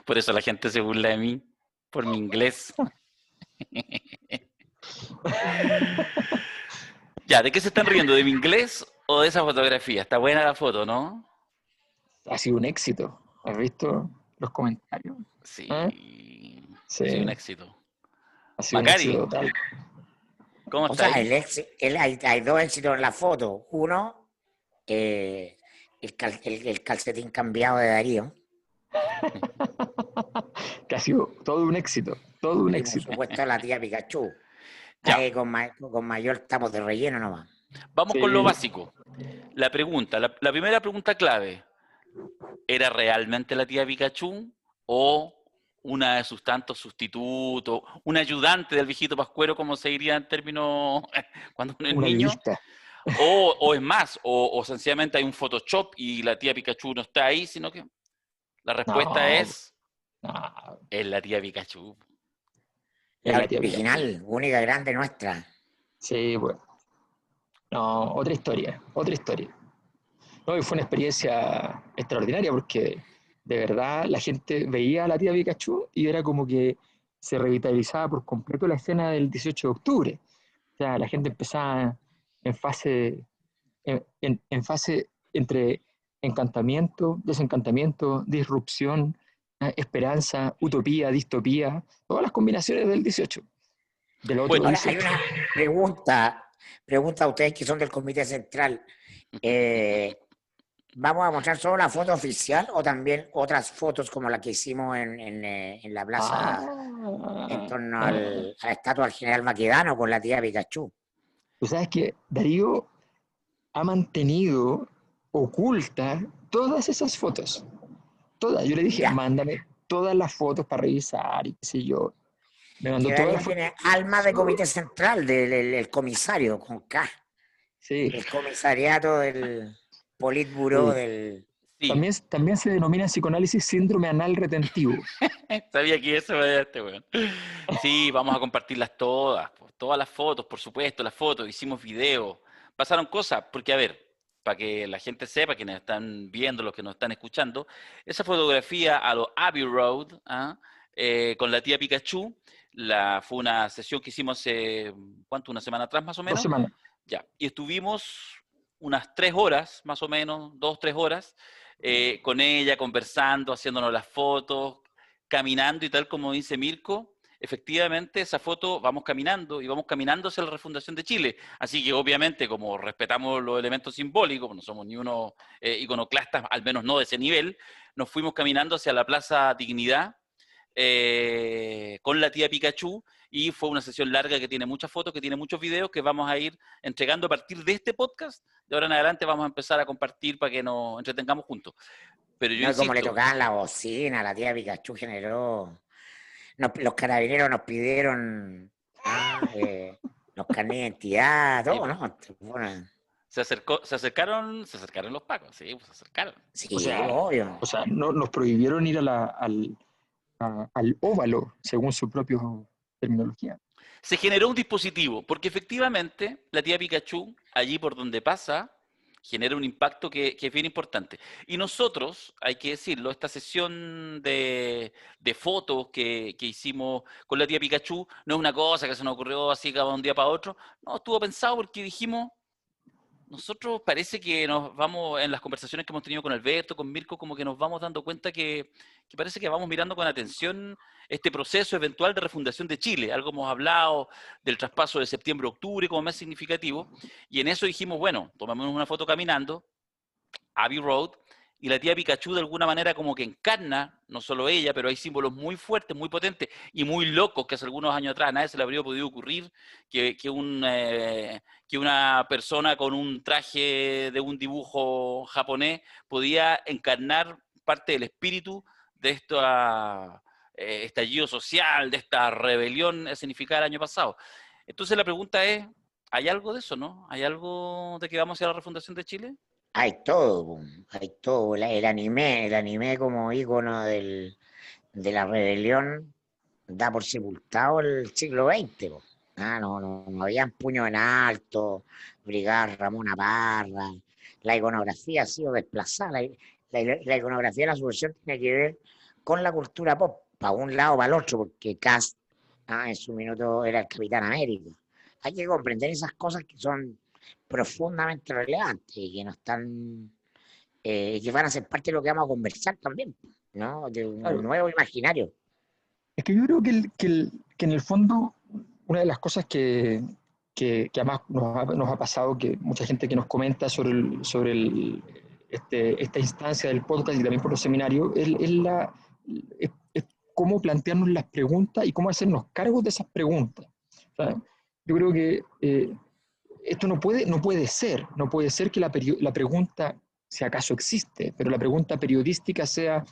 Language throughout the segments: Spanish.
Por eso la gente se burla de mí, por mi inglés. Ya, ¿de qué se están riendo? ¿De mi inglés o de esa fotografía? Está buena la foto, ¿no? Ha sido un éxito. ¿Has visto los comentarios? ¿Eh? Sí, ha sido un Sí, éxito. ha sido un éxito Macari, total. ¿cómo O está sea, ahí? hay dos éxitos en la foto. Uno, el calcetín cambiado de Darío. Que ha sido todo un éxito, todo un Y por éxito. supuesto la tía Pikachu. Ya, Ahí con mayor estamos de relleno nomás. vamos con lo Sí, básico. La pregunta, la primera pregunta clave. ¿Era realmente la tía Pikachu o una de sus tantos sustitutos, un ayudante del viejito Pascuero, como se diría en términos cuando uno es una niño? guionista. O es más, o sencillamente hay un Photoshop y la tía Pikachu no está ahí, sino que la respuesta No, no, es la tía Pikachu. es La la tía Pikachu. original, única grande nuestra. Sí, bueno. No, otra historia, otra historia. No, y fue una experiencia extraordinaria porque de verdad la gente veía a la tía Pikachu y era como que se revitalizaba por completo la escena del 18 de octubre. O sea, la gente empezaba en fase, en fase entre encantamiento, desencantamiento, disrupción, esperanza, utopía, distopía, todas las combinaciones del 18, del otro Bueno, Ahora hay 18. una pregunta a ustedes que son del Comité Central. Eh, ¿Vamos a mostrar solo la foto oficial o también otras fotos como la que hicimos en la plaza en Ah, torno ah. a la estatua del general Maquedano con la tía Pikachu? Tú sabes que Darío ha mantenido ocultas todas esas fotos. Todas. Yo le dije, Ya, mándame todas las fotos para revisar y qué sé yo. Me mandó que todas Darío las fotos. tiene alma de Comité Central del el comisario con K, Sí, el comisariato del Politburó sí. del... sí, También se denomina psicoanálisis síndrome anal retentivo. sabía que eso era este weón. Sí, vamos a compartirlas todas, todas las fotos, por supuesto, las fotos, hicimos videos, pasaron cosas, porque a ver, para que la gente sepa, quienes están viendo, los que nos están escuchando, esa fotografía a lo Abbey Road, ¿ah? Con la tía Pikachu, fue una sesión que hicimos hace, ¿cuánto? Una semana atrás más o Dos menos, semanas. ya, y estuvimos unas 3 horas, más o menos, 2, 3 horas, con ella, conversando, haciéndonos las fotos, caminando y tal como dice Mirko, efectivamente esa foto vamos caminando y vamos caminando hacia la refundación de Chile. Así que obviamente como respetamos los elementos simbólicos, no somos ni unos iconoclastas, al menos no de ese nivel, nos fuimos caminando hacia la Plaza Dignidad con la tía Pikachu y fue una sesión larga que tiene muchas fotos, que tiene muchos videos que vamos a ir entregando a partir de este podcast. De ahora en adelante vamos a empezar a compartir para que nos entretengamos juntos. Pero yo No, como le insisto, tocaban la bocina, la tía Pikachu generó... los carabineros nos pidieron los carnet de identidad, sí, todo, po, ¿no? Bueno, se acercaron los pacos, sí, pues se acercaron. O sí, sea, obvio. no, nos prohibieron ir al óvalo, según su propia terminología. Se generó un dispositivo, porque efectivamente la tía Pikachu, allí por donde pasa, genera un impacto que es bien importante. Y nosotros, hay que decirlo, esta sesión de fotos que hicimos con la tía Pikachu no es una cosa que se nos ocurrió así cada un día para otro, no, estuvo pensado porque dijimos, nosotros parece que nos vamos, en las conversaciones que hemos tenido con Alberto, con Mirko, como que nos vamos dando cuenta que parece que vamos mirando con atención este proceso eventual de refundación de Chile. Algo hemos hablado del traspaso de septiembre-octubre como más significativo, y en eso dijimos, bueno, tomamos una foto caminando, Abbey Road, y la tía Pikachu de alguna manera como que encarna, no solo ella, pero hay símbolos muy fuertes, muy potentes y muy locos que hace algunos años atrás a nadie se le habría podido ocurrir que una persona con un traje de un dibujo japonés podía encarnar parte del espíritu de estallido social, de esta rebelión significada el año pasado. Entonces la pregunta es, ¿hay algo de eso, no? ¿Hay algo de que vamos hacia la refundación de Chile? Hay todo, hay todo. El anime como ícono de la rebelión da por sepultado el siglo XX. Po. Ah, no habían puño en alto, Brigada Ramona Parra. La iconografía ha sido desplazada. La iconografía de la subversión tiene que ver con la cultura pop, para un lado o para el otro, porque Cast en su minuto era el Capitán América. Hay que comprender esas cosas que son profundamente relevantes y que no están, que van a ser parte de lo que vamos a conversar también, ¿no? De un Claro. nuevo imaginario. Es que yo creo que en el fondo, una de las cosas que además nos ha pasado, que mucha gente que nos comenta sobre esta instancia del podcast y también por los seminarios, es cómo plantearnos las preguntas y cómo hacernos cargos de esas preguntas. O sea, yo creo que esto no puede ser que la pregunta, si acaso existe, pero la pregunta periodística sea,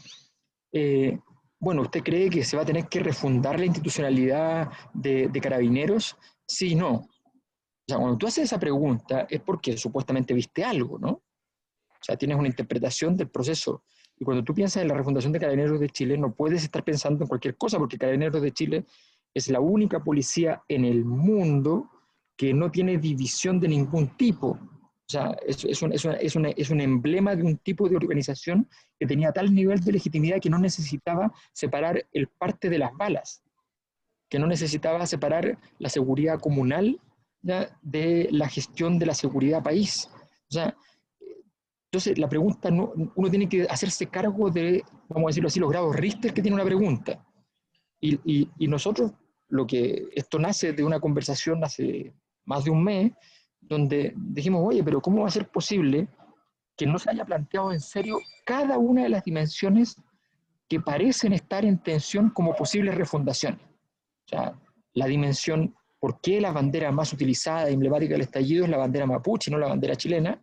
eh, bueno, ¿usted cree que se va a tener que refundar la institucionalidad de Carabineros? Sí, no. O sea, cuando tú haces esa pregunta es porque supuestamente viste algo, ¿no? O sea, tienes una interpretación del proceso. Y cuando tú piensas en la refundación de Carabineros de Chile, no puedes estar pensando en cualquier cosa, porque Carabineros de Chile es la única policía en el mundo que no tiene división de ningún tipo. O sea, es un emblema de un tipo de organización que tenía tal nivel de legitimidad que no necesitaba separar el parte de las balas, que no necesitaba separar la seguridad comunal, ¿ya?, de la gestión de la seguridad país. O sea, entonces la pregunta, no, uno tiene que hacerse cargo de, vamos a decirlo así, los grados Richter que tiene una pregunta. Y nosotros, esto nace de una conversación hace más de un mes, donde dijimos, oye, pero ¿cómo va a ser posible que no se haya planteado en serio cada una de las dimensiones que parecen estar en tensión como posibles refundaciones? O sea, la dimensión, ¿por qué la bandera más utilizada e emblemática del estallido es la bandera mapuche y no la bandera chilena?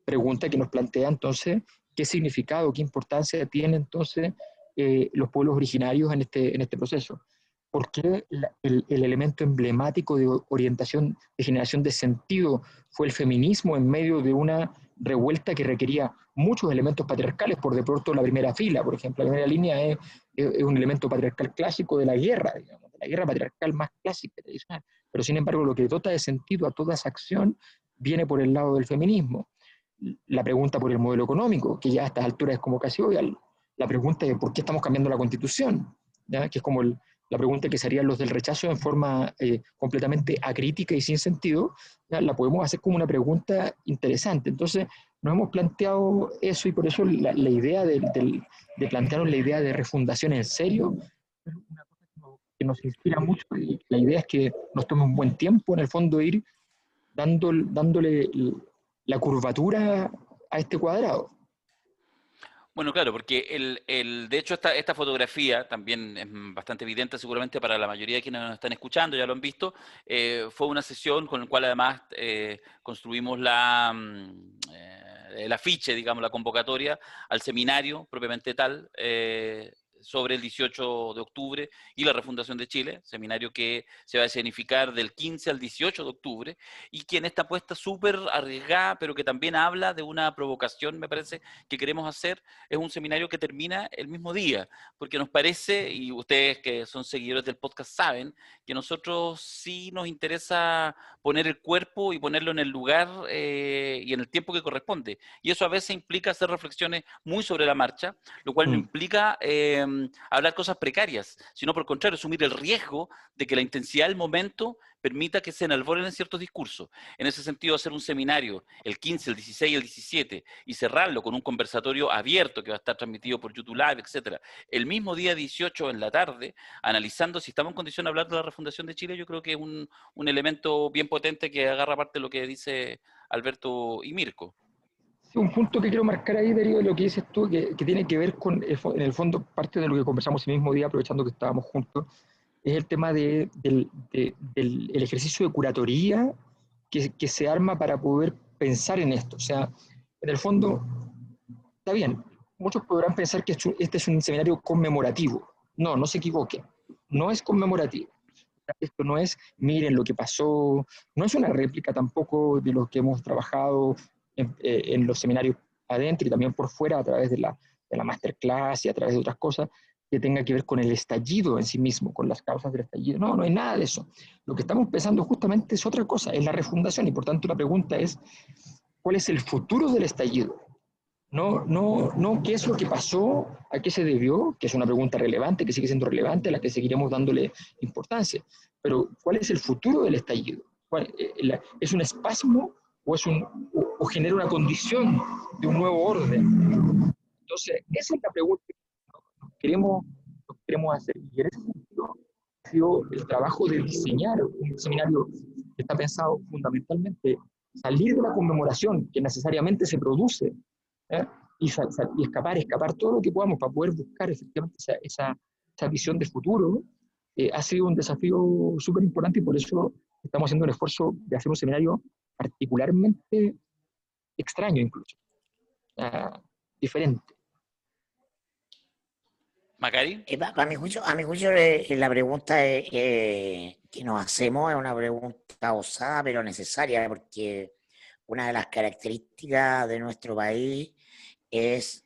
Pregunta que nos plantea entonces qué significado, qué importancia tienen entonces los pueblos originarios en este proceso. ¿Por qué el elemento emblemático de orientación, de generación de sentido fue el feminismo en medio de una revuelta que requería muchos elementos patriarcales? Por de pronto la primera fila, por ejemplo, la primera línea es un elemento patriarcal clásico de la guerra, digamos, de la guerra patriarcal más clásica, tradicional. Pero sin embargo lo que dota de sentido a toda esa acción viene por el lado del feminismo. La pregunta por el modelo económico, que ya a estas alturas es como casi obvia, la pregunta de por qué estamos cambiando la constitución, ¿ya?, que es como la pregunta que se harían los del rechazo en forma completamente acrítica y sin sentido, ¿ya?, la podemos hacer como una pregunta interesante. Entonces, nos hemos planteado eso y por eso la idea de plantearnos la idea de refundación en serio es una cosa que nos inspira mucho y la idea es que nos tome un buen tiempo, en el fondo, ir dándole la curvatura a este cuadrado. Bueno, claro, porque de hecho esta fotografía también es bastante evidente seguramente para la mayoría de quienes nos están escuchando, ya lo han visto. Fue una sesión con la cual además construimos el afiche, digamos, la convocatoria al seminario propiamente tal, sobre el 18 de octubre y la refundación de Chile, seminario que se va a escenificar del 15 al 18 de octubre, y que en esta apuesta súper arriesgada, pero que también habla de una provocación, me parece, que queremos hacer. Es un seminario que termina el mismo día, porque nos parece, y ustedes que son seguidores del podcast saben, que nosotros sí nos interesa poner el cuerpo y ponerlo en el lugar y en el tiempo que corresponde. Y eso a veces implica hacer reflexiones muy sobre la marcha, lo cual no implica hablar cosas precarias, sino por el contrario, asumir el riesgo de que la intensidad del momento permita que se enalboren en ciertos discursos. En ese sentido, hacer un seminario el 15, el 16 y el 17 y cerrarlo con un conversatorio abierto que va a estar transmitido por YouTube Live, etcétera, el mismo día 18 en la tarde, analizando si estamos en condición de hablar de la refundación de Chile, yo creo que es un elemento bien potente que agarra parte de lo que dice Alberto y Mirko. Un punto que quiero marcar ahí, Darío, de lo que dices tú, que tiene que ver con, en el fondo, parte de lo que conversamos el mismo día, aprovechando que estábamos juntos, es el tema del ejercicio de curatoría que se arma para poder pensar en esto. O sea, en el fondo, está bien, muchos podrán pensar que este es un seminario conmemorativo. No, no se equivoquen, no es conmemorativo. Esto no es, miren lo que pasó, no es una réplica tampoco de lo que hemos trabajado en los seminarios adentro y también por fuera a través de la masterclass y a través de otras cosas que tenga que ver con el estallido en sí mismo, con las causas del estallido. No, no hay nada de eso. Lo que estamos pensando justamente es otra cosa, es la refundación y por tanto la pregunta es, ¿cuál es el futuro del estallido? no qué es lo que pasó, a qué se debió, que es una pregunta relevante, que sigue siendo relevante, a la que seguiremos dándole importancia. Pero, ¿cuál es el futuro del estallido? ¿Es un espasmo o genera una condición de un nuevo orden? Entonces, esa es la pregunta que queremos hacer. Y en ese sentido, ha sido el trabajo de diseñar un seminario que está pensado fundamentalmente salir de la conmemoración que necesariamente se produce, ¿eh? Y escapar todo lo que podamos para poder buscar efectivamente esa visión de futuro. Ha sido un desafío súper importante y por eso estamos haciendo un esfuerzo de hacer un seminario particularmente extraño incluso, diferente. Macari. A mi juicio la pregunta que nos hacemos es una pregunta osada pero necesaria, porque una de las características de nuestro país es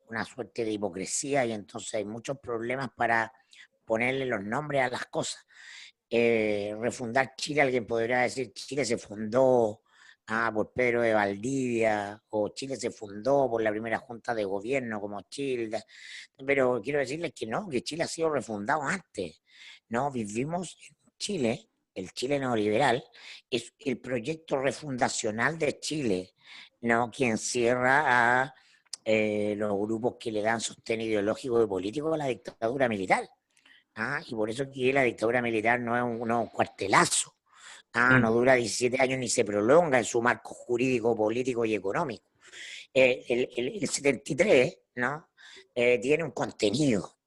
una suerte de hipocresía, y entonces hay muchos problemas para ponerle los nombres a las cosas. Refundar Chile, alguien podría decir Chile se fundó por Pedro de Valdivia, o Chile se fundó por la primera junta de gobierno como Chile, pero quiero decirles que no, que Chile ha sido refundado antes. No, vivimos en Chile, el Chile neoliberal es el proyecto refundacional de Chile, ¿no? Que encierra a los grupos que le dan sostén ideológico y político a la dictadura militar. Y por eso que la dictadura militar no es un cuartelazo. No dura 17 años ni se prolonga en su marco jurídico, político y económico. El 73, ¿no? Tiene un contenido,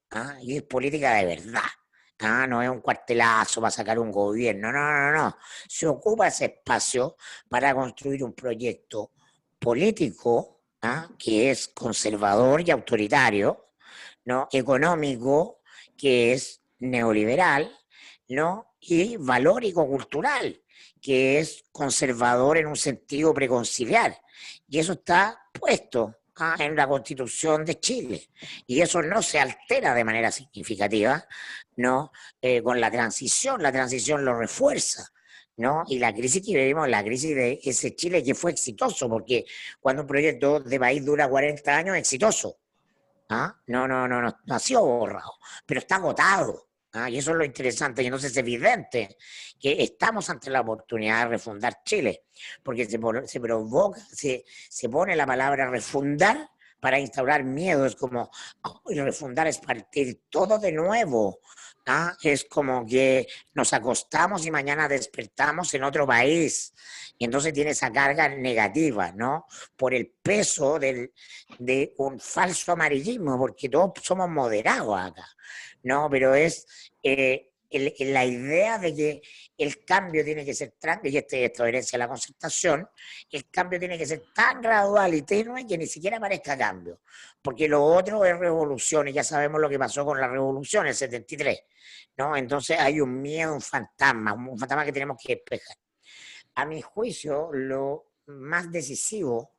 y es política de verdad. No es un cuartelazo para sacar un gobierno, no. Se ocupa ese espacio para construir un proyecto político, que es conservador y autoritario, ¿no? Económico, que es neoliberal, ¿no? Y valórico-cultural, que es conservador en un sentido preconciliar. Y eso está puesto en la Constitución de Chile. Y eso no se altera de manera significativa, ¿no? Con la transición lo refuerza, ¿no? Y la crisis que vivimos, la crisis de ese Chile que fue exitoso, porque cuando un proyecto de país dura 40 años, es exitoso. No ha sido borrado, pero está agotado. Y eso es lo interesante, y entonces es evidente que estamos ante la oportunidad de refundar Chile, porque se pone la palabra refundar para instaurar miedo. Es como, refundar es partir todo de nuevo. Es como que nos acostamos y mañana despertamos en otro país, y entonces tiene esa carga negativa, ¿no? Por el peso de un falso amarillismo, porque todos somos moderados acá, ¿no? Pero es la idea de que el cambio tiene que ser y esto herencia de la concertación, el cambio tiene que ser tan gradual y tenue que ni siquiera parezca cambio, porque lo otro es revolución, y ya sabemos lo que pasó con la revolución en el 73, ¿no? Entonces hay un miedo, un fantasma que tenemos que despejar. A mi juicio, lo más decisivo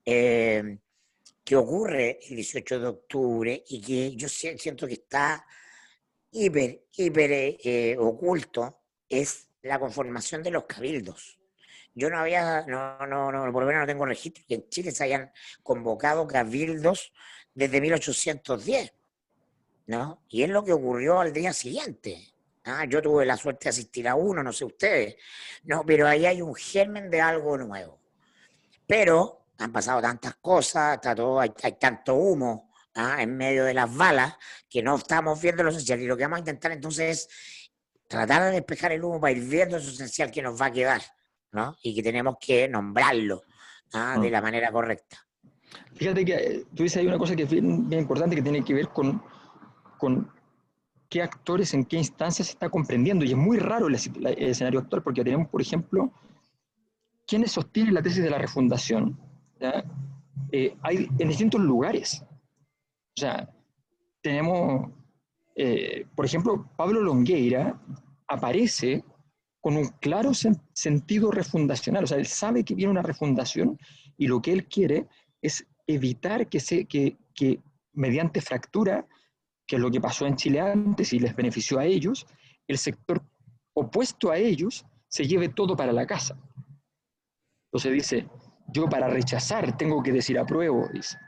que ocurre el 18 de octubre, y que yo siento que está hiper oculto, es la conformación de los cabildos. Yo por lo menos no tengo registro que en Chile se hayan convocado cabildos desde 1810, ¿no? Y es lo que ocurrió al día siguiente. Yo tuve la suerte de asistir a uno, no sé ustedes, no, pero ahí hay un germen de algo nuevo. Pero han pasado tantas cosas, hay tanto humo en medio de las balas, que no estamos viendo lo esencial. Y lo que vamos a intentar entonces es tratar de despejar el humo para ir viendo eso esencial que nos va a quedar, ¿no? Y que tenemos que nombrarlo de la manera correcta. Fíjate que tú dices, hay una cosa que es bien importante, que tiene que ver con qué actores, en qué instancias se está comprendiendo. Y es muy raro el escenario actual, porque tenemos, por ejemplo, quienes sostienen la tesis de la refundación, hay en distintos lugares. O sea, tenemos, por ejemplo, Pablo Longueira aparece con un claro sentido refundacional. O sea, él sabe que viene una refundación y lo que él quiere es evitar que mediante fractura, que es lo que pasó en Chile antes y les benefició a ellos, el sector opuesto a ellos se lleve todo para la casa. Entonces dice, Yo para rechazar tengo que decir apruebo, dice,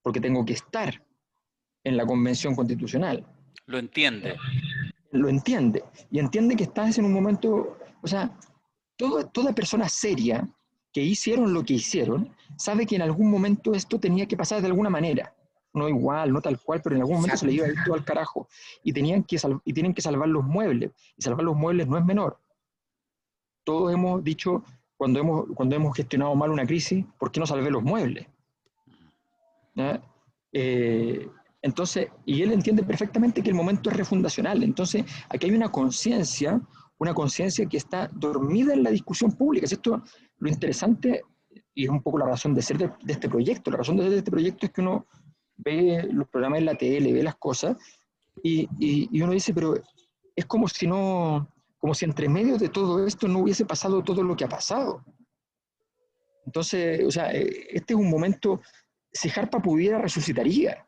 porque tengo que estar en la Convención Constitucional. Lo entiende. Lo entiende, y entiende que estás en un momento, o sea, toda persona seria que hicieron lo que hicieron, sabe que en algún momento esto tenía que pasar de alguna manera. No igual, no tal cual, pero en algún momento se le iba a ir todo al carajo. Y tienen que salvar los muebles. Y salvar los muebles no es menor. Todos hemos dicho, cuando hemos gestionado mal una crisis, ¿por qué no salvé los muebles? ¿Ya? Entonces, y él entiende perfectamente que el momento es refundacional. Entonces, aquí hay una conciencia que está dormida en la discusión pública. Esto, lo interesante, y es un poco la razón de ser de este proyecto, la razón de ser de este proyecto es que uno ve los programas en la tele, ve las cosas, y uno dice, pero es como si entre medio de todo esto no hubiese pasado todo lo que ha pasado. Entonces, o sea, este es un momento, si Jarpa pudiera, resucitaría.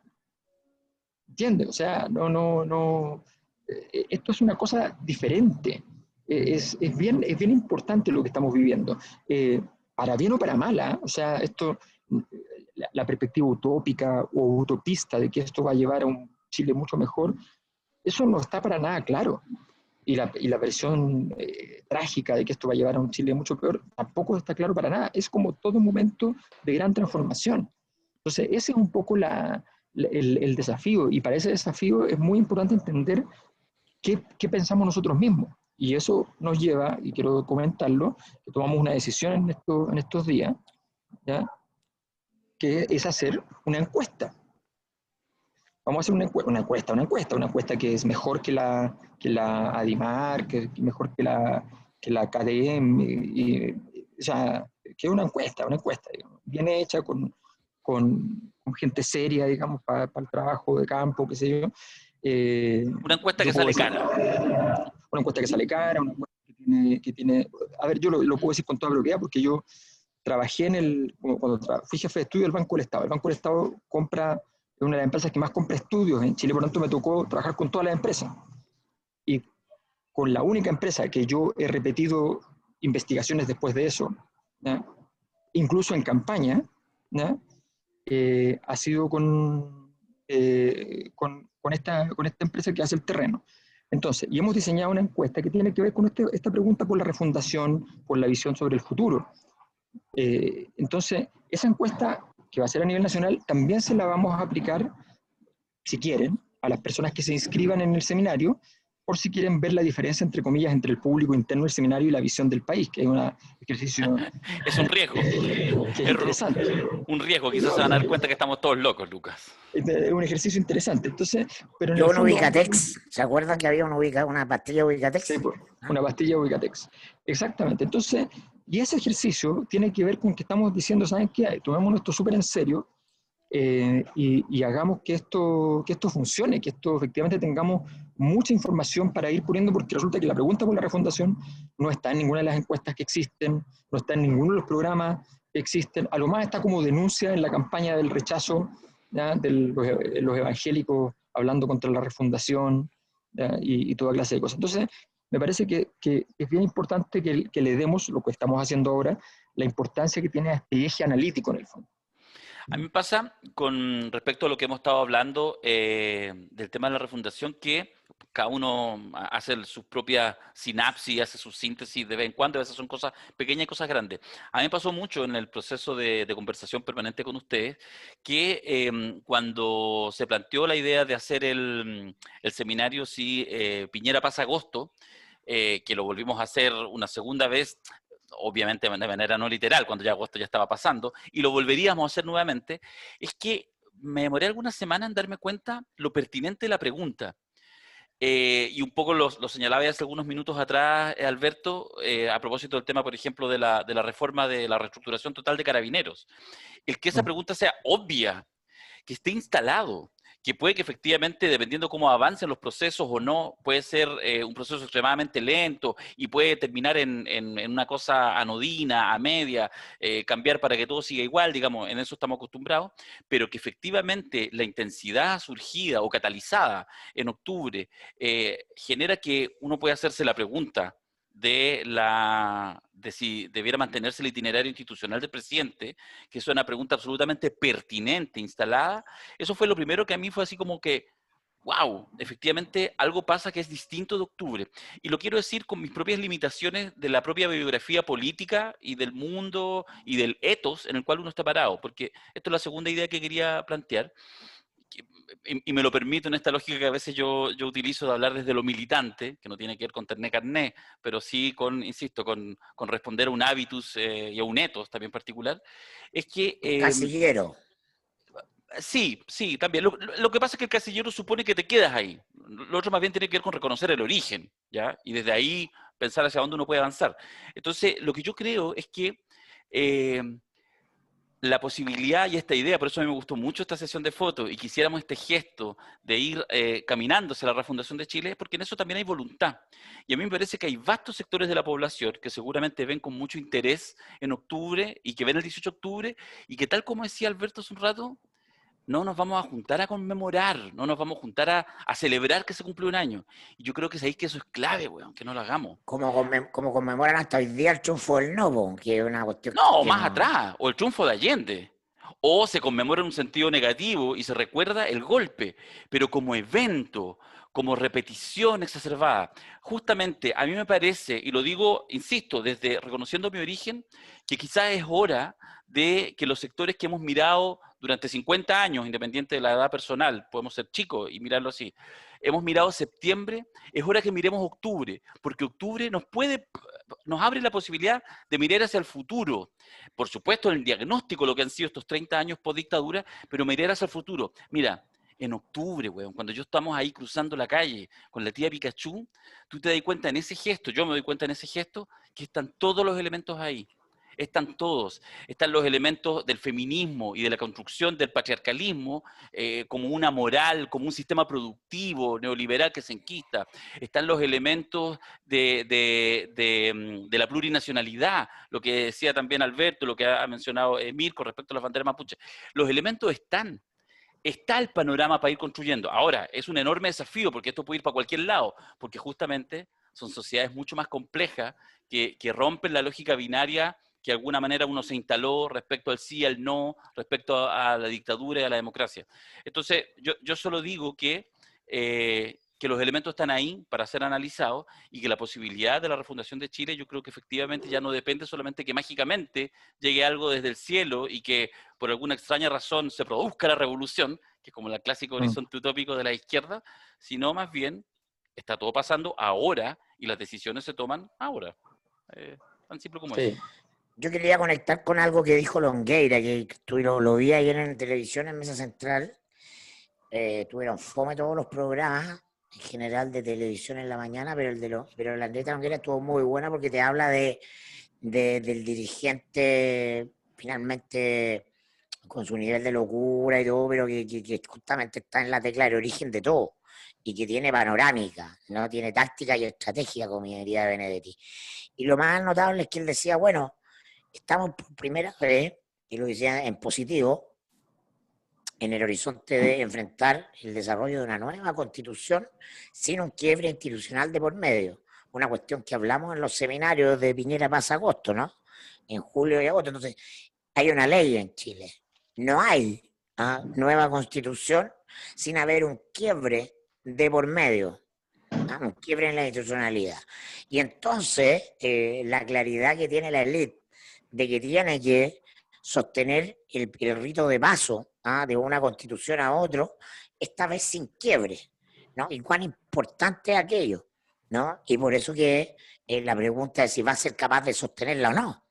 ¿Entiendes? O sea, no. Esto es una cosa diferente. Es bien importante lo que estamos viviendo. Para bien o para mala, o sea, esto, la perspectiva utópica o utopista de que esto va a llevar a un Chile mucho mejor, eso no está para nada claro. Y la versión trágica de que esto va a llevar a un Chile mucho peor, tampoco está claro para nada. Es como todo momento de gran transformación. Entonces, ese es un poco el desafío, y para ese desafío es muy importante entender qué pensamos nosotros mismos. Y eso nos lleva, y quiero comentarlo, que tomamos una decisión en estos días, ¿ya? Que es hacer una encuesta. Vamos a hacer una encuesta que es mejor que la ADIMAR, que es mejor que la KDM, o sea, que es una encuesta, digamos, bien hecha con gente seria, digamos, para el trabajo de campo, qué sé yo. Una encuesta Yo que puedo sale decir, cara. una encuesta que sale cara, una encuesta que tiene a ver, yo lo puedo decir con toda propiedad porque yo trabajé fui jefe de estudio del Banco del Estado. El Banco del Estado es una de las empresas que más compra estudios en Chile, por lo tanto me tocó trabajar con todas las empresas. Y con la única empresa que yo he repetido investigaciones después de eso, ¿ya? Incluso en campaña, ¿ya? Ha sido con esta empresa que hace el terreno. Entonces, y hemos diseñado una encuesta que tiene que ver con esta pregunta por la refundación, por la visión sobre el futuro. Entonces, esa encuesta que va a ser a nivel nacional, también se la vamos a aplicar, si quieren, a las personas que se inscriban en el seminario, por si quieren ver la diferencia, entre comillas, entre el público interno del seminario y la visión del país, que es un ejercicio Es un riesgo. que es Es interesante. un riesgo. Quizás se van a dar cuenta que estamos todos locos, Lucas. Es un ejercicio interesante. Entonces, pero en Yo el un fondo... Ubicatex, ¿se acuerdan que había una pastilla Ubicatex? Sí, pues, una pastilla Ubicatex. Exactamente. Entonces, y ese ejercicio tiene que ver con que estamos diciendo, ¿saben qué? Tomémonos esto súper en serio, y hagamos que esto funcione, que esto efectivamente tengamos mucha información para ir poniendo, porque resulta que la pregunta por la refundación no está en ninguna de las encuestas que existen, no está en ninguno de los programas que existen, a lo más está como denuncia en la campaña del rechazo, ¿ya? De los evangélicos hablando contra la refundación, y toda clase de cosas. Entonces, me parece que es bien importante que le demos, lo que estamos haciendo ahora, la importancia que tiene a este eje analítico en el fondo. A mí me pasa con respecto a lo que hemos estado hablando del tema de la refundación, que cada uno hace sus propias sinapsis, hace su síntesis de vez en cuando, a veces son cosas pequeñas y cosas grandes. A mí me pasó mucho en el proceso de conversación permanente con ustedes, que cuando se planteó la idea de hacer el seminario si Piñera pasa agosto, que lo volvimos a hacer una segunda vez, obviamente de manera no literal, cuando ya agosto ya estaba pasando, y lo volveríamos a hacer nuevamente, es que me demoré algunas semanas en darme cuenta lo pertinente de la pregunta. Y un poco lo señalaba hace algunos minutos atrás, Alberto, a propósito del tema, por ejemplo, de la reforma de la reestructuración total de Carabineros. El que esa pregunta sea obvia, que esté instalado, que puede que efectivamente, dependiendo cómo avancen los procesos o no, puede ser un proceso extremadamente lento y puede terminar en una cosa anodina, a media, cambiar para que todo siga igual, digamos, en eso estamos acostumbrados, pero que efectivamente la intensidad surgida o catalizada en octubre genera que uno pueda hacerse la pregunta de de si debiera mantenerse el itinerario institucional del presidente, que es una pregunta absolutamente pertinente, instalada, eso fue lo primero que a mí fue así como que, wow, efectivamente algo pasa que es distinto de octubre. Y lo quiero decir con mis propias limitaciones de la propia biografía política y del mundo y del ethos en el cual uno está parado, porque esto es la segunda idea que quería plantear, y me lo permito en esta lógica que a veces yo utilizo de hablar desde lo militante, que no tiene que ver con tener carné, pero sí con, insisto, con responder a un hábitus y a un ethos también particular, es que Casillero. sí, sí, también. Lo que pasa es que el casillero supone que te quedas ahí. Lo otro más bien tiene que ver con reconocer el origen, ¿ya? Y desde ahí pensar hacia dónde uno puede avanzar. Entonces, lo que yo creo es que eh, la posibilidad y esta idea, por eso a mí me gustó mucho esta sesión de fotos y quisiéramos este gesto de ir caminando hacia la refundación de Chile, es porque en eso también hay voluntad. Y a mí me parece que hay vastos sectores de la población que seguramente ven con mucho interés en octubre y que ven el 18 de octubre y que tal como decía Alberto hace un rato, no nos vamos a juntar a conmemorar, no nos vamos a juntar a celebrar que se cumplió un año. Y yo creo que sabéis que eso es clave, weón, que no lo hagamos. Como conmemoran hasta hoy día el triunfo del Novo, que es una cuestión No, que más no... atrás, o el triunfo de Allende. O se conmemora en un sentido negativo y se recuerda el golpe, pero como evento, como repetición exacerbada. Justamente a mí me parece, y lo digo, insisto, desde reconociendo mi origen, que quizás es hora de que los sectores que hemos mirado durante 50 años, independiente de la edad personal, podemos ser chicos y mirarlo así, hemos mirado septiembre, es hora que miremos octubre, porque octubre nos abre la posibilidad de mirar hacia el futuro. Por supuesto, en el diagnóstico, lo que han sido estos 30 años post dictadura, pero mirar hacia el futuro. Mira, en octubre, weón, cuando yo estamos ahí cruzando la calle con la tía Pikachu, tú te das cuenta en ese gesto, yo me doy cuenta en ese gesto, que están todos los elementos ahí. Están todos. Están los elementos del feminismo y de la construcción del patriarcalismo como una moral, como un sistema productivo neoliberal que se enquista. Están los elementos de la plurinacionalidad, lo que decía también Alberto, lo que ha mencionado Mirko respecto a las banderas mapuches. Los elementos están. Está el panorama para ir construyendo. Ahora, es un enorme desafío porque esto puede ir para cualquier lado, porque justamente son sociedades mucho más complejas que rompen la lógica binaria que de alguna manera uno se instaló respecto al sí, al no, respecto a la dictadura y a la democracia. Entonces, yo solo digo que los elementos están ahí para ser analizados y que la posibilidad de la refundación de Chile yo creo que efectivamente ya no depende solamente que mágicamente llegue algo desde el cielo y que por alguna extraña razón se produzca la revolución, que es como el clásico horizonte utópico de la izquierda, sino más bien está todo pasando ahora y las decisiones se toman ahora. Tan simple como Sí. eso. Yo quería conectar con algo que dijo Longueira, que lo vi ayer en televisión en Mesa Central. Tuvieron fome todos los programas en general de televisión en la mañana, pero la Andrés Longueira estuvo muy buena porque te habla del dirigente finalmente con su nivel de locura y todo, pero que justamente está en la tecla del origen de todo y que tiene panorámica, no tiene táctica y estrategia, como diría Benedetti. Y lo más notable es que él decía, bueno, estamos por primera vez, y lo decía en positivo, en el horizonte de enfrentar el desarrollo de una nueva constitución sin un quiebre institucional de por medio. Una cuestión que hablamos en los seminarios de Piñera pasa agosto, ¿no? En julio y agosto. Entonces, hay una ley en Chile. No hay nueva constitución sin haber un quiebre de por medio. Un quiebre en la institucionalidad. Y entonces, la claridad que tiene la élite de que tiene que sostener el rito de paso de una constitución a otro, esta vez sin quiebre, ¿no? Y cuán importante es aquello, ¿no? Y por eso que la pregunta es si va a ser capaz de sostenerla o no,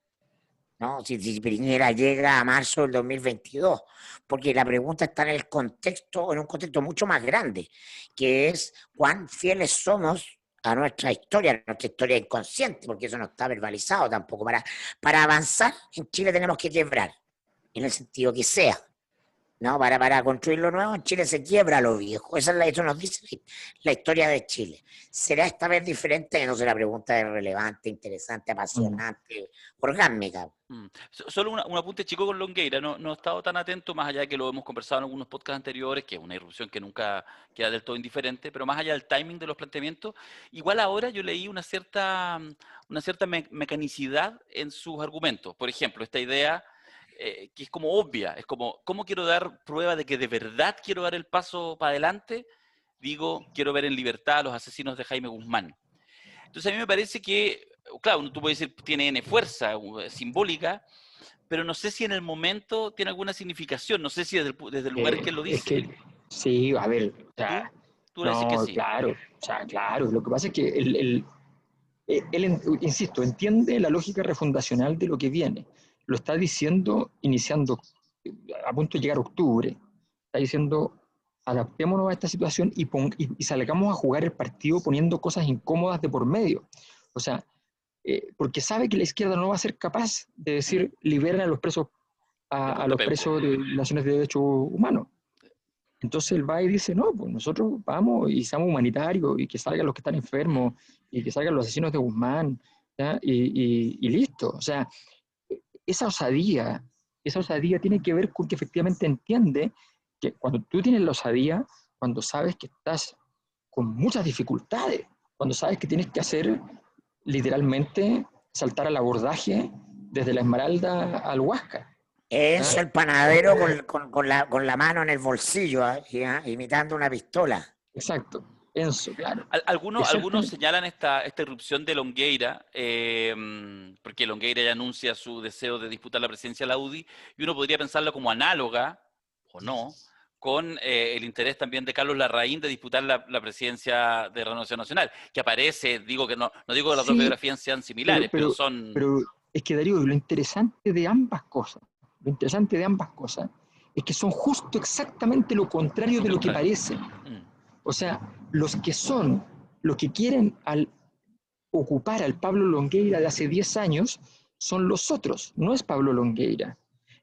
¿no? Si Piñera llega a marzo del 2022, porque la pregunta está en en un contexto mucho más grande, que es cuán fieles somos a nuestra historia inconsciente, porque eso no está verbalizado tampoco. Para avanzar en Chile tenemos que quebrar, en el sentido que sea, No, para construir lo nuevo en Chile se quiebra lo viejo. Eso nos dice la historia de Chile. ¿Será esta vez diferente? No sé, la pregunta es relevante, interesante, apasionante, orgásmica. Solo un apunte chico con Longueira, no he estado tan atento, más allá de que lo hemos conversado en algunos podcasts anteriores, que es una irrupción que nunca queda del todo indiferente, pero más allá del timing de los planteamientos, igual ahora yo leí una cierta mecanicidad en sus argumentos. Por ejemplo, esta idea que es como obvia, es como, ¿cómo quiero dar prueba de que de verdad quiero dar el paso para adelante? Digo, quiero ver en libertad a los asesinos de Jaime Guzmán. Entonces a mí me parece que, claro, tú puedes decir, tiene N fuerza simbólica, pero no sé si en el momento tiene alguna significación, no sé si desde el lugar en que él lo Es dice. que, sí, a ver, o ¿Tú? sea, Tú le decís que no, sí. claro, o sea, claro, lo que pasa es que insisto, entiende la lógica refundacional de lo que viene. Lo está diciendo iniciando, a punto de llegar a octubre. Está diciendo, adaptémonos a esta situación y salgamos a jugar el partido poniendo cosas incómodas de por medio. O sea, porque sabe que la izquierda no va a ser capaz de decir, liberen a los presos, De a Punta los Peuco. presos de naciones de derechos humanos. Entonces él va y dice, no, pues nosotros vamos y seamos humanitarios y que salgan los que están enfermos y que salgan los asesinos de Guzmán, ¿ya? Y listo. O sea, esa osadía, esa osadía tiene que ver con que efectivamente entiende que cuando tú tienes la osadía, cuando sabes que estás con muchas dificultades, cuando sabes que tienes que hacer literalmente saltar al abordaje desde la Esmeralda al Huáscar. Eso, ¿Ya? el panadero con la mano en el bolsillo, imitando una pistola. Exacto, Enzo, claro. Algunos señalan esta irrupción de Longueira, porque Longueira ya anuncia su deseo de disputar la presidencia de la UDI, y uno podría pensarlo como análoga, o no, con el interés también de Carlos Larraín de disputar la presidencia de Renovación Nacional, que aparece, digo que no digo que las dos Sí, biografías sean similares, pero son... pero es que Darío, lo interesante de ambas cosas, lo interesante de ambas cosas es que son justo exactamente lo contrario lo de lo que contrario. parecen. O sea, los que quieren ocupar al Pablo Longueira de hace 10 años son los otros, no es Pablo Longueira.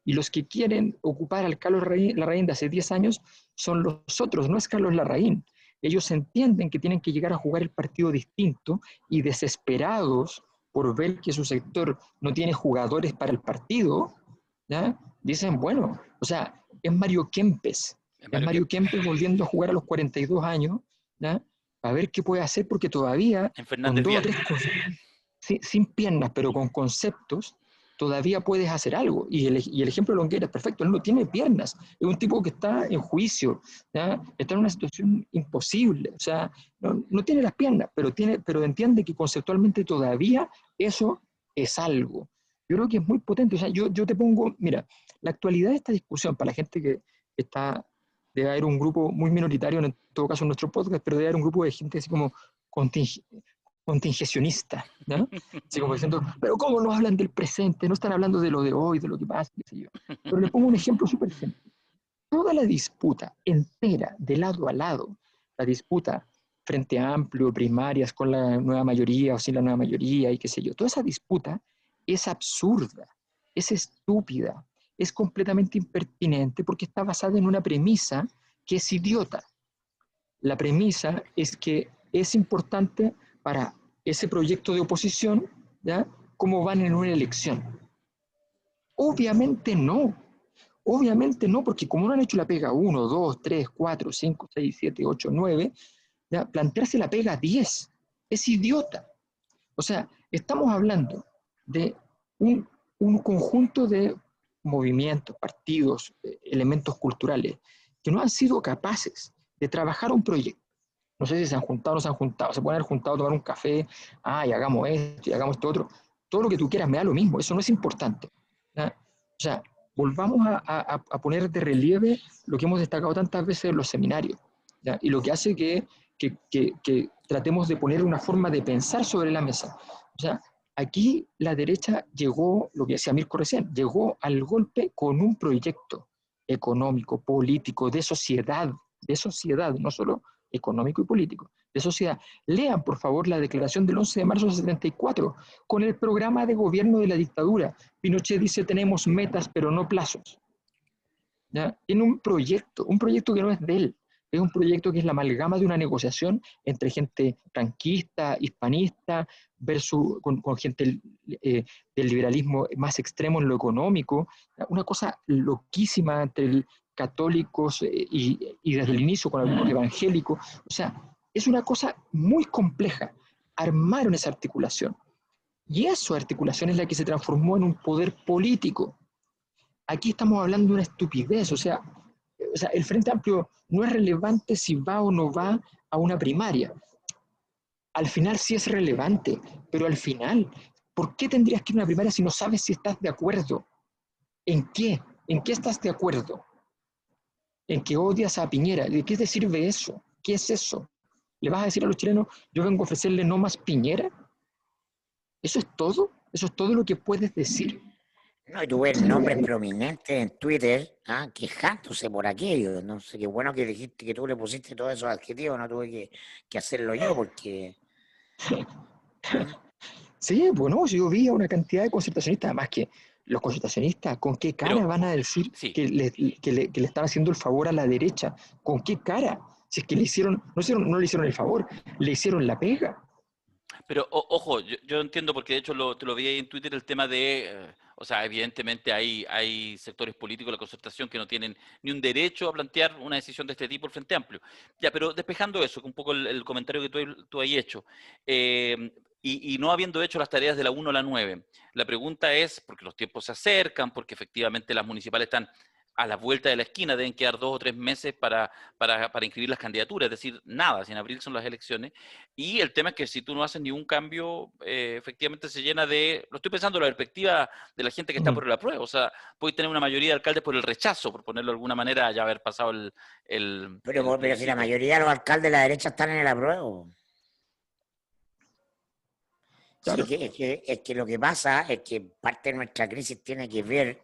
Y los que quieren ocupar al Carlos Larraín de hace 10 años son los otros, no es Carlos Larraín. Ellos entienden que tienen que llegar a jugar el partido distinto y desesperados por ver que su sector no tiene jugadores para el partido, ¿ya? Dicen, bueno, o sea, es Mario Kempes volviendo a jugar a los 42 años, ¿ya? A ver qué puede hacer, porque todavía En con Fernández dos o Vial. tres cosas, sin piernas, pero con conceptos, todavía puedes hacer algo. Y el ejemplo de Longueira es perfecto, él no tiene piernas, es un tipo que está en juicio, ¿ya? Está en una situación imposible, o sea, no tiene las piernas, pero entiende que conceptualmente todavía eso es algo. Yo creo que es muy potente, o sea, yo te pongo, mira, la actualidad de esta discusión, para la gente que está, debe haber un grupo muy minoritario, en todo caso en nuestro podcast, pero debe haber un grupo de gente así como contingecionista, ¿no? Así como diciendo, pero ¿cómo no hablan del presente? No están hablando de lo de hoy, de lo que pasa, qué sé yo. Pero le pongo un ejemplo súper simple. Toda la disputa entera, de lado a lado, la disputa frente a amplio, primarias, con la nueva mayoría o sin la nueva mayoría y qué sé yo, toda esa disputa es absurda, es estúpida, es completamente impertinente porque está basada en una premisa que es idiota. La premisa es que es importante para ese proyecto de oposición, ¿ya? Cómo van en una elección. Obviamente no, porque como no han hecho la pega 1, 2, 3, 4, 5, 6, 7, 8, 9, ¿ya? Plantearse la pega 10 es idiota. O sea, estamos hablando de un conjunto de movimientos, partidos, elementos culturales que no han sido capaces de trabajar un proyecto. No sé si se han juntado o no se han juntado, se pueden haber juntado a tomar un café, y hagamos esto y hagamos esto otro. Todo lo que tú quieras me da lo mismo, eso no es importante, ¿ya? O sea, volvamos a poner de relieve lo que hemos destacado tantas veces en los seminarios, ¿ya? Y lo que hace que tratemos de poner una forma de pensar sobre la mesa. O sea, aquí la derecha llegó, lo que decía Mirko recién, llegó al golpe con un proyecto económico, político, de sociedad, no solo económico y político, de sociedad. Lean, por favor, la declaración del 11 de marzo de 74, con el programa de gobierno de la dictadura. Pinochet dice, tenemos metas, pero no plazos. ¿ya? Tiene un proyecto que no es de él, es un proyecto que es la amalgama de una negociación entre gente franquista, hispanista, con gente del liberalismo más extremo en lo económico, una cosa loquísima entre católicos y desde el inicio con algunos evangélicos, o sea, es una cosa muy compleja. Armaron esa articulación. Y esa articulación es la que se transformó en un poder político. Aquí estamos hablando de una estupidez, o sea, el Frente Amplio no es relevante si va o no va a una primaria. Al final sí es relevante, pero al final, ¿por qué tendrías que ir a una primaria si no sabes si estás de acuerdo? ¿En qué? ¿En qué estás de acuerdo? ¿En que odias a Piñera? ¿De qué te sirve eso? ¿Qué es eso? ¿Le vas a decir a los chilenos, yo vengo a ofrecerle no más Piñera? ¿Eso es todo? ¿Eso es todo lo que puedes decir? No, y tú ves nombres prominentes en Twitter, quejándose por aquello. No sé, qué bueno que dijiste que tú le pusiste todos esos adjetivos, no tuve que hacerlo yo, porque... ¿ah? Sí, bueno, yo vi a una cantidad de concertacionistas, además que los concertacionistas, ¿con qué cara Pero van a decir sí, que le están haciendo el favor a la derecha? ¿Con qué cara? Si es que no le hicieron el favor, le hicieron la pega. pero ojo, yo entiendo porque de hecho te lo vi ahí en Twitter el tema de, o sea, evidentemente hay sectores políticos de la concertación que no tienen ni un derecho a plantear una decisión de este tipo el Frente Amplio. Ya, pero despejando eso, un poco el comentario que tú has hecho, y no habiendo hecho las tareas de la 1 a la 9, la pregunta es, porque los tiempos se acercan, porque efectivamente las municipales están a la vuelta de la esquina, deben quedar 2 o 3 meses para inscribir las candidaturas, es decir, nada, si en abril son las elecciones. Y el tema es que si tú no haces ningún cambio, efectivamente se llena de, lo estoy pensando en la perspectiva de la gente que está Mm. por el apruebo, o sea, puede tener una mayoría de alcaldes por el rechazo, por ponerlo de alguna manera, ya haber pasado el Pero si la plebiscito. mayoría de los alcaldes de la derecha están en el apruebo. Sí, Claro. es que lo que pasa es que parte de nuestra crisis tiene que ver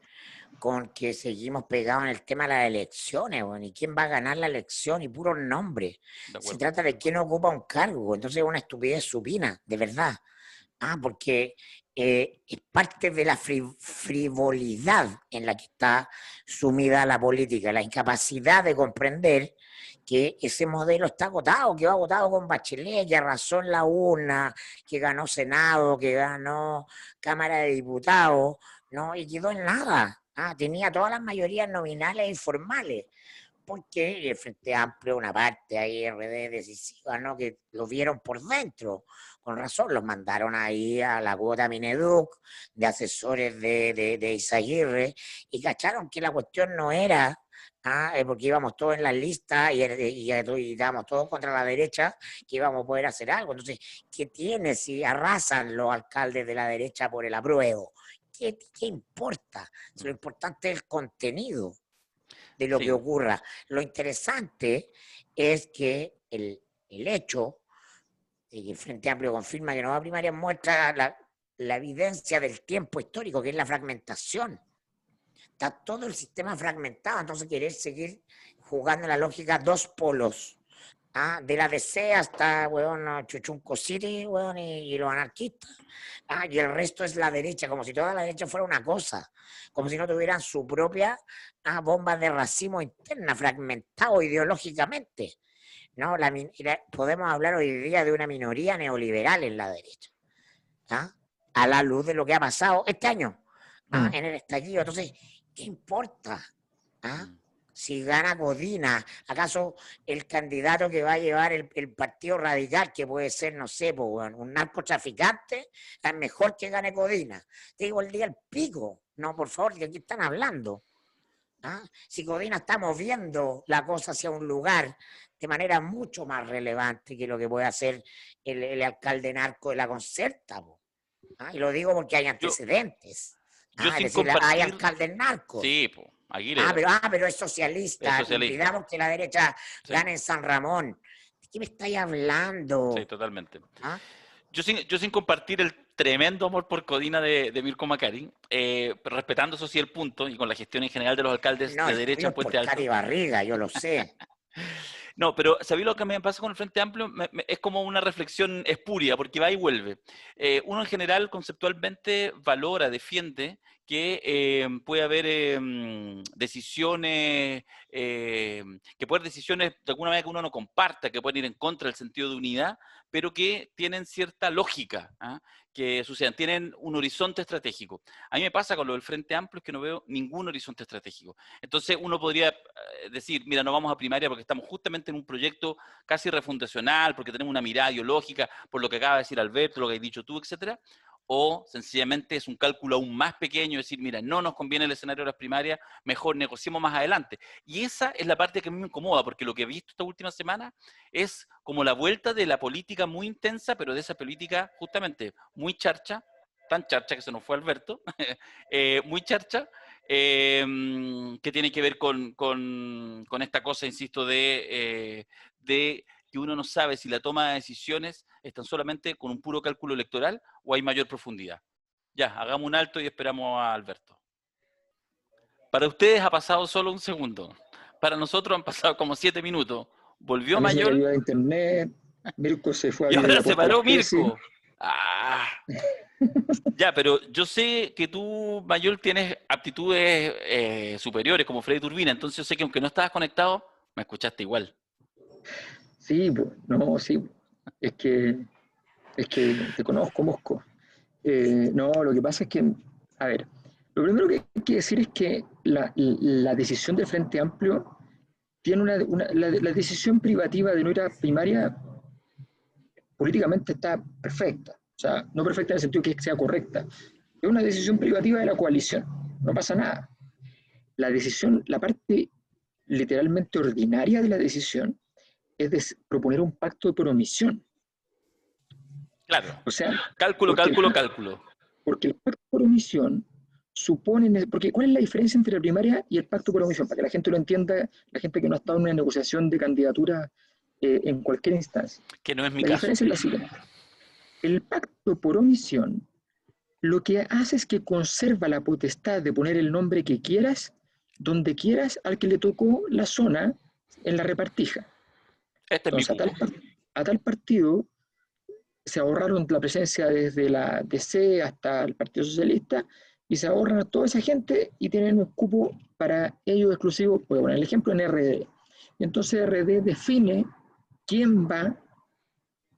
con que seguimos pegados en el tema de las elecciones, bueno, y quién va a ganar la elección y puros nombres. De Se acuerdo. trata de quién ocupa un cargo, entonces es una estupidez supina, de verdad. Porque es parte de la frivolidad en la que está sumida la política, la incapacidad de comprender que ese modelo está agotado, que va agotado con Bachelet, que arrasó en la urna, que ganó Senado, que ganó Cámara de Diputados, ¿no? Y quedó en nada. Tenía todas las mayorías nominales y formales, porque el Frente Amplio, una parte ahí RD decisiva, ¿no? Que lo vieron por dentro. Con razón, los mandaron ahí a la cuota Mineduc, de asesores de Izaguirre, y cacharon que la cuestión no era, porque íbamos todos en la lista y estábamos todos contra la derecha, que íbamos a poder hacer algo. Entonces, ¿qué tiene si arrasan los alcaldes de la derecha por el apruebo? ¿Qué importa? Si lo importante es el contenido de lo que Sí, ocurra. Lo interesante es que el hecho de que el Frente Amplio confirma que no va a primaria muestra la evidencia del tiempo histórico, que es la fragmentación. Está todo el sistema fragmentado, entonces querer seguir jugando en la lógica dos polos. De la DC hasta, weón, Chuchunco City, weón, y los anarquistas. Y el resto es la derecha, como si toda la derecha fuera una cosa, como si no tuvieran su propia bomba de racimo interna, fragmentado ideológicamente. ¿No? Podemos hablar hoy día de una minoría neoliberal en la derecha, ¿ah? A la luz de lo que ha pasado este año, Mm. en el estallido. Entonces, ¿qué importa? ¿Ah? mm, Si gana Codina, ¿acaso el candidato que va a llevar el Partido Radical, que puede ser, no sé, un narcotraficante, es mejor que gane Codina? Te digo el día al pico. No, por favor, que aquí están hablando. Si Codina está moviendo la cosa hacia un lugar de manera mucho más relevante que lo que puede hacer el alcalde narco de la Concerta. Y lo digo porque hay yo, antecedentes. yo Es sin decir, hay compartir, alcaldes narcos. sí, po, Aguirre era, Pero es es socialista. socialista, Impidamos que la derecha sí, gane en San Ramón. ¿De qué me estáis sí, hablando? totalmente. ¿Ah? Yo sin compartir el tremendo amor por Codina de Mirko Macari, pero respetando eso sí el punto, y con la gestión en general de los alcaldes No, de el derecha tuyo en es por Puente Cari Alto, Barriga, yo lo sé. No, pero ¿sabéis lo que me pasa con el Frente Amplio? Es como una reflexión espuria, porque va y vuelve. Uno en general conceptualmente valora, defiende que puede haber decisiones, que pueden haber decisiones de alguna manera que uno no comparta, que pueden ir en contra del sentido de unidad, pero que tienen cierta lógica, ¿ah? Que sucedan, tienen un horizonte estratégico. A mí me pasa con lo del Frente Amplio, es que no veo ningún horizonte estratégico. Entonces uno podría decir, mira, no vamos a primaria porque estamos justamente en un proyecto casi refundacional, porque tenemos una mirada ideológica, por lo que acaba de decir Alberto, lo que has dicho tú, etcétera, o sencillamente es un cálculo aún más pequeño, decir, mira, no nos conviene el escenario de las primarias, mejor negociemos más adelante. Y esa es la parte que a mí me incomoda, porque lo que he visto esta última semana es como la vuelta de la política muy intensa, pero de esa política justamente muy charcha, tan charcha que se nos fue Alberto, muy charcha, que tiene que ver con esta cosa, insisto, de que uno no sabe si la toma de decisiones es tan solamente con un puro cálculo electoral o hay mayor profundidad. Ya, hagamos un alto y esperamos a Alberto. Para ustedes ha pasado solo un segundo. Para nosotros han pasado como 7 minutos. A Volvió mí se me cayó Mayol el internet, Mirko se fue a y abrir ahora la se puerta de las paró tesis. Mirko. Ah. Ya, pero yo sé que tú, Mayol, tienes aptitudes superiores como Freddy Turbina, entonces yo sé que aunque no estabas conectado, me escuchaste igual. Sí, pues, no, sí. Es que, es que te conozco, Mosco. No, lo que pasa es que, a ver, lo primero que hay que decir es que la decisión del Frente Amplio tiene la decisión privativa de no ir a primaria políticamente está perfecta. O sea, no perfecta en el sentido que sea correcta. Es una decisión privativa de la coalición. No pasa nada. La decisión, la parte literalmente ordinaria de la decisión es de proponer un pacto de promisión. Claro. O sea, Cálculo, porque el, cálculo, cálculo. porque el pacto por omisión supone, porque ¿cuál es la diferencia entre la primaria y el pacto por omisión? Para que la gente lo entienda, la gente que no ha estado en una negociación de candidatura en cualquier instancia. Que no es mi La caso. diferencia es la siguiente. El pacto por omisión lo que hace es que conserva la potestad de poner el nombre que quieras, donde quieras, al que le tocó la zona en la repartija. Este es mi Entonces, punto. a tal partido se ahorraron la presencia desde la DC hasta el Partido Socialista y se ahorran a toda esa gente y tienen un cupo para ellos exclusivo, voy a poner el ejemplo, en RD. Y entonces RD define quién va,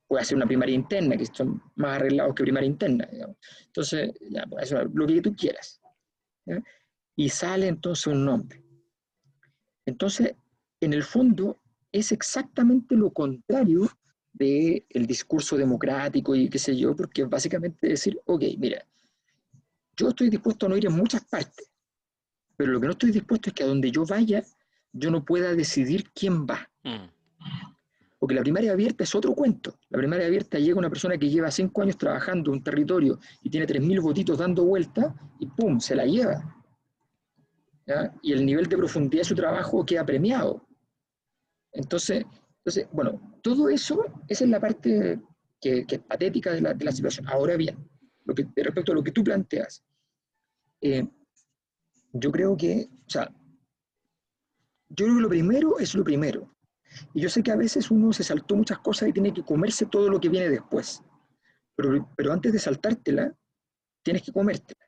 puede hacer una primaria interna, que son más arreglados que primaria interna, digamos. Entonces, ya, pues eso, lo que tú quieras. ¿Ya? Y sale entonces un nombre. Entonces, en el fondo, es exactamente lo contrario del discurso democrático y qué sé yo, porque es básicamente decir, ok, mira, yo estoy dispuesto a no ir en muchas partes, pero lo que no estoy dispuesto es que a donde yo vaya, yo no pueda decidir quién va. Porque la primaria abierta es otro cuento. La primaria abierta llega una persona que lleva 5 años trabajando en un territorio y tiene 3.000 votitos dando vuelta y ¡pum!, se la lleva. ¿Ya? Y el nivel de profundidad de su trabajo queda premiado. Entonces, bueno, todo eso, esa es la parte que es patética de la situación. Ahora bien, respecto a lo que tú planteas, yo creo que, o sea, yo creo que lo primero es lo primero. Y yo sé que a veces uno se saltó muchas cosas y tiene que comerse todo lo que viene después. Pero antes de saltártela, tienes que comértela.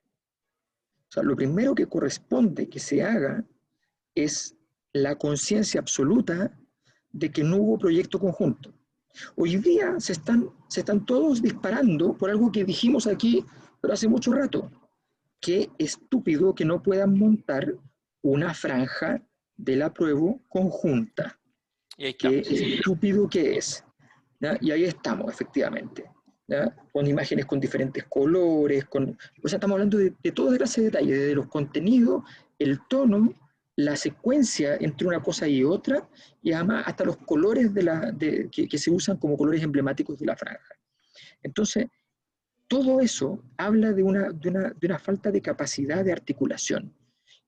O sea, lo primero que corresponde que se haga es la conciencia absoluta de que no hubo proyecto conjunto. Hoy día se están todos disparando por algo que dijimos aquí, pero hace mucho rato. Qué estúpido que no puedan montar una franja del apruebo conjunta. Y ahí Qué estamos. estúpido que es. ¿Ya? Y ahí estamos, efectivamente. ¿Ya? Con imágenes con diferentes colores, o sea, estamos hablando de toda clase de detalles, de los contenidos, el tono, la secuencia entre una cosa y otra, y además hasta los colores que se usan como colores emblemáticos de la franja. Entonces, todo eso habla de una falta de capacidad de articulación.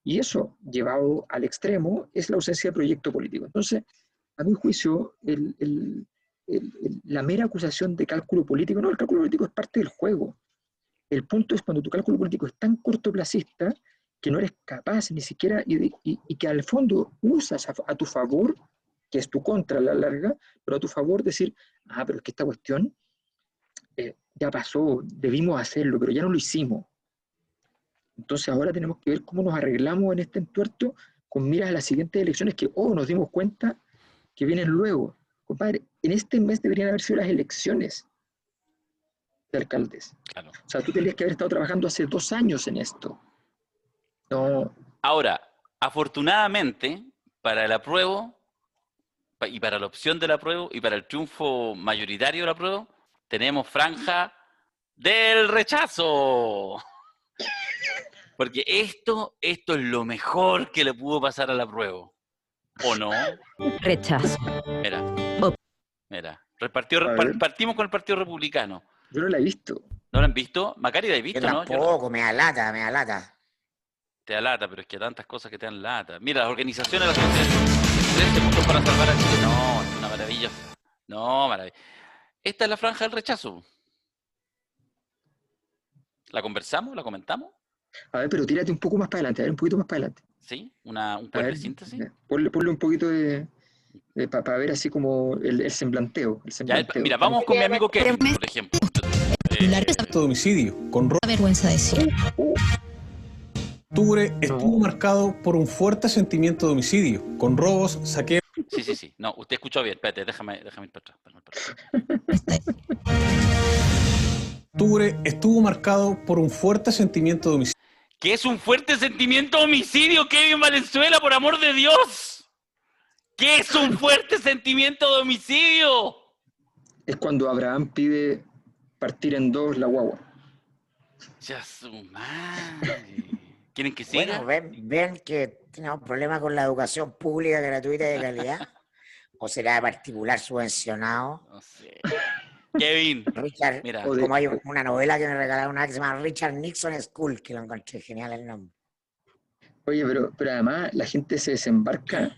Y eso, llevado al extremo, es la ausencia de proyecto político. Entonces, a mi juicio, la mera acusación de cálculo político, no, el cálculo político es parte del juego. El punto es cuando tu cálculo político es tan cortoplacista que no eres capaz ni siquiera, y que al fondo usas a tu favor que es tu contra a la larga, pero a tu favor decir, pero es que esta cuestión ya pasó, debimos hacerlo, pero ya no lo hicimos. Entonces ahora tenemos que ver cómo nos arreglamos en este entuerto con miras a las siguientes elecciones que, nos dimos cuenta que vienen luego. Compadre, en este mes deberían haber sido las elecciones de alcaldes. Claro. O sea, tú tendrías que haber estado trabajando hace 2 años en esto. No. Ahora, afortunadamente, para el apruebo, y para la opción del apruebo, y para el triunfo mayoritario del apruebo, tenemos franja del rechazo. Porque esto es lo mejor que le pudo pasar al apruebo. ¿O no? Rechazo. Mira. Partimos con el Partido Republicano. Yo no la he visto. ¿No lo han visto? Macari, ¿la has Yo visto, no? tampoco, me da lata. Te da lata, pero es que tantas cosas que te dan lata. Mira, las organizaciones de la sociedad 13 puntos para salvar a Chile. No, es una maravilla. No, maravilla. Esta es la franja del rechazo. ¿La conversamos? ¿La comentamos? A ver, pero tírate un poco más para adelante, a ver, un poquito más para adelante. ¿Sí? ¿Un poder de síntesis? Ponle un poquito para ver así como el semblanteo. Ya, mira, vamos con mi amigo Kevin, por ejemplo. Domicilio, con Vergüenza decir. octubre estuvo marcado por un fuerte sentimiento de homicidio, con robos, saqueos. Sí. No, usted escuchó bien. Espérate, déjame ir para atrás. Octubre estuvo marcado por un fuerte sentimiento de homicidio. ¿Qué es un fuerte sentimiento de homicidio, Kevin Valenzuela, por amor de Dios? ¿Qué es un fuerte sentimiento de homicidio? Es cuando Abraham pide partir en 2 la guagua. Ya su madre. ¿Quieren que siga? Bueno, ven que tenemos problemas con la educación pública gratuita y de calidad. ¿O será de particular subvencionado? No sé. Kevin, Richard, mira. como hay una novela que me regalaron una que se llama Richard Nixon School, que lo encontré genial el nombre. Oye, pero además la gente se desembarca.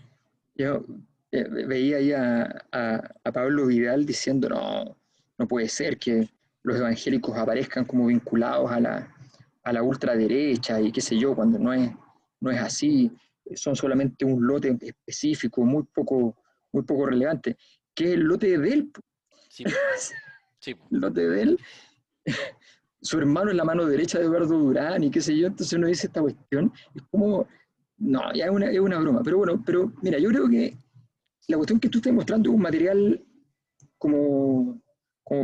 Yo veía ahí a Pablo Vidal diciendo, no puede ser que los evangélicos aparezcan como vinculados a la ultraderecha y qué sé yo, cuando no es así, son solamente un lote específico, muy poco relevante, que es el lote de él. Sí. El lote de él, su hermano es la mano derecha de Eduardo Durán y qué sé yo, entonces uno dice esta cuestión, es como, no, ya es una broma, pero bueno, mira, yo creo que la cuestión que tú estás mostrando es un material como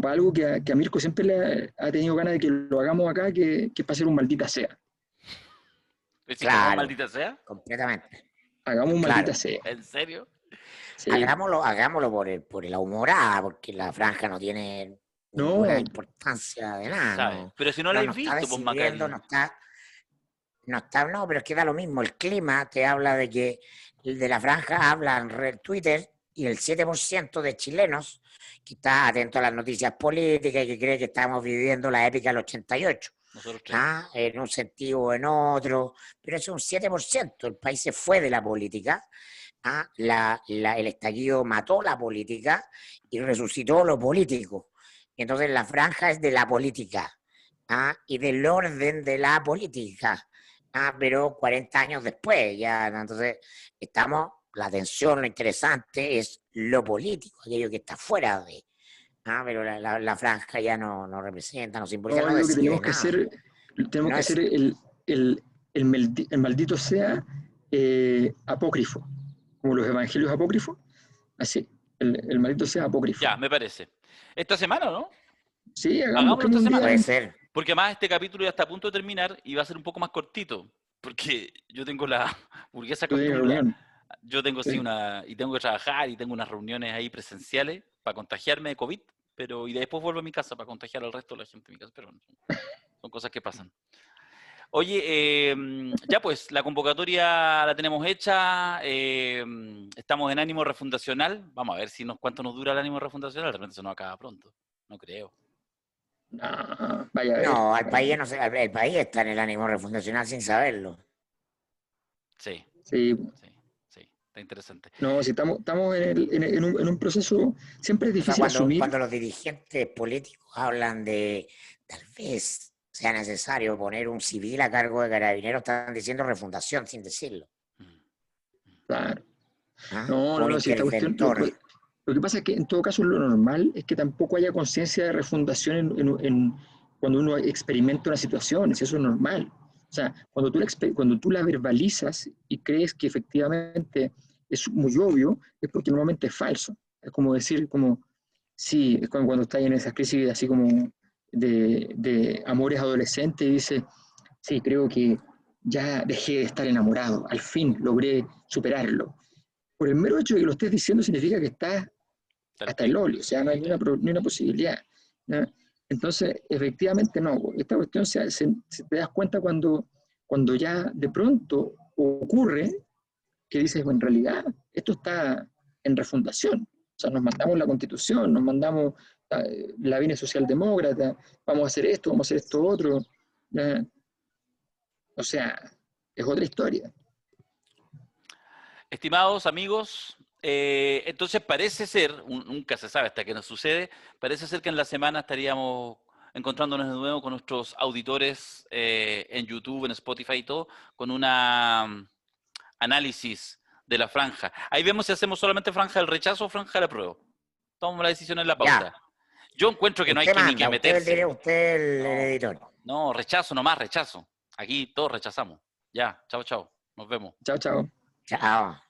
para algo que a Mirko siempre le ha tenido ganas de que lo hagamos acá, que es para hacer un maldita sea. Claro, maldita sea? Completamente. Hagamos un maldita sea. ¿En serio? Sí. Hagámoslo por la humorada, porque la franja no tiene ninguna importancia de nada. No. Pero si no la has visto, pues Macari. No, pero es que da lo mismo. El clima te habla de que el de la franja habla en Twitter y el 7% de chilenos que está atento a las noticias políticas y que cree que estamos viviendo la épica del 88. En un sentido o en otro, pero es un 7%. El país se fue de la política. El estallido mató la política y resucitó lo político. Entonces la franja es de la política y del orden de la política. Pero 40 años después, ya, entonces la atención, lo interesante es lo político, aquello que está fuera de. Pero la franja ya no representa, no simboliza, no decide tenemos que hacer, hacer el maldito sea apócrifo, como los evangelios apócrifos, así, el maldito sea apócrifo. Ya, me parece. ¿Esta semana, no? Sí, hagámoslo esta semana. Puede ser. Porque además este capítulo ya está a punto de terminar y va a ser un poco más cortito, porque yo tengo la burguesa costumbre. Yo tengo y tengo que trabajar y tengo unas reuniones ahí presenciales para contagiarme de COVID, y después vuelvo a mi casa para contagiar al resto de la gente de mi casa, pero son cosas que pasan. Oye, ya pues, la convocatoria la tenemos hecha, estamos en ánimo refundacional, vamos a ver cuánto nos dura el ánimo refundacional, de repente se nos acaba pronto, no creo. No, el país no sé, el país está en el ánimo refundacional sin saberlo. Sí. Está interesante. No, si estamos en un proceso, siempre es difícil asumir. Cuando los dirigentes políticos hablan de tal vez sea necesario poner un civil a cargo de Carabineros, están diciendo refundación sin decirlo. Claro. ¿ah? No, Un no, si esta cuestión, interventor. lo que pasa es que en todo caso lo normal es que tampoco haya conciencia de refundación cuando uno experimenta una situación, si eso es normal. O sea, cuando tú la verbalizas y crees que efectivamente es muy obvio, es porque normalmente es falso. Es como decir, como, sí, es como cuando estás en esas crisis así como de amores adolescentes y dices, sí, creo que ya dejé de estar enamorado, al fin logré superarlo. Por el mero hecho de que lo estés diciendo significa que estás Tal hasta el pico. óleo, o sea, no hay ni una posibilidad, ¿no? Entonces, efectivamente no, esta cuestión se te das cuenta cuando ya de pronto ocurre que dices, bueno, en realidad esto está en refundación, o sea, nos mandamos la constitución, nos mandamos la línea socialdemócrata, vamos a hacer esto, vamos a hacer esto otro, ¿no? O sea, es otra historia. Estimados amigos, entonces parece ser, nunca se sabe hasta que nos sucede, parece ser que en la semana estaríamos encontrándonos de nuevo con nuestros auditores en YouTube, en Spotify y todo, con una análisis de la franja. Ahí vemos si hacemos solamente franja del rechazo o franja del apruebo. Tomamos la decisión en la Ya, pausa. Yo encuentro que no hay usted que ni que manda, meterse. usted el No, editor. no, rechazo nomás, rechazo. Aquí todos rechazamos. Ya, chao, chao. Nos vemos. Chao, chao. Chao.